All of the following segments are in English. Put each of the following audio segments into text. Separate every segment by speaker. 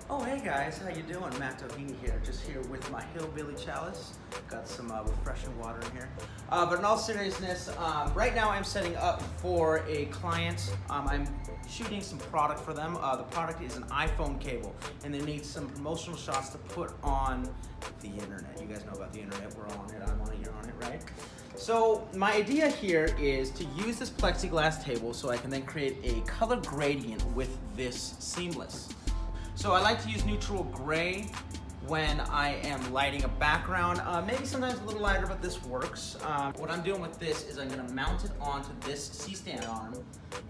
Speaker 1: Oh, hey guys, how you doing? Matt Doheny here, just here with my Hillbilly Chalice. Got some refreshing water in here. But in all seriousness, right now I'm setting up for a client. I'm shooting some product for them. The product is an iPhone cable, and they need some promotional shots to put on the internet. You guys know about the internet, we're all on it, I'm on it, you're on it, right? So my idea here is to use this plexiglass table so I can then create a color gradient with this seamless. So I like to use neutral gray when I am lighting a background. Maybe sometimes a little lighter, but this works. What I'm doing with this is I'm gonna mount it onto this C-stand arm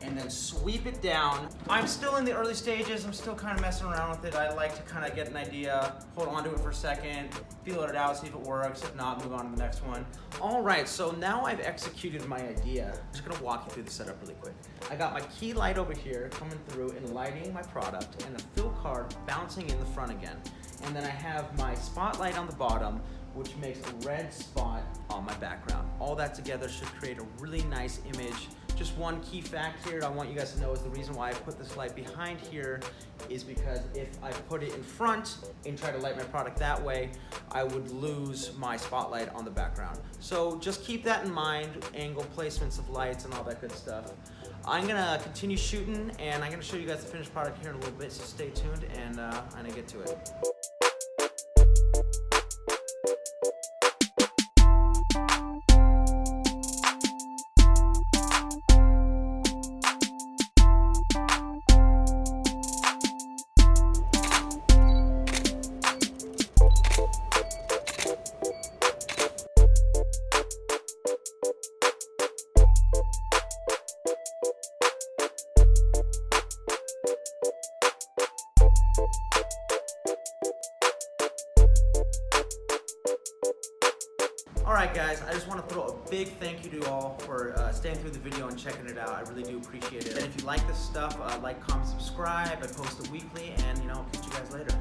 Speaker 1: and then sweep it down. I'm still in the early stages. I'm still kind of messing around with it. I like to kind of get an idea, hold on to it for a second, feel it out, see if it works. If not, move on to the next one. All right, so now I've executed my idea. I'm just gonna walk you through the setup really quick. I got my key light over here coming through and lighting my product, and a fill card bouncing in the front again. And then I have my spotlight on the bottom, which makes a red spot on my background. All that together should create a really nice image. Just one key fact here I want you guys to know is the reason why I put this light behind here is because if I put it in front and try to light my product that way, I would lose my spotlight on the background. So just keep that in mind, angle placements of lights and all that good stuff. I'm gonna continue shooting and I'm gonna show you guys the finished product here in a little bit, so stay tuned and I'm gonna get to it. Alright guys, I just want to throw a big thank you to you all for staying through the video and checking it out. I really do appreciate it. And if you like this stuff, like, comment, subscribe. I post it weekly, and I'll catch you guys later.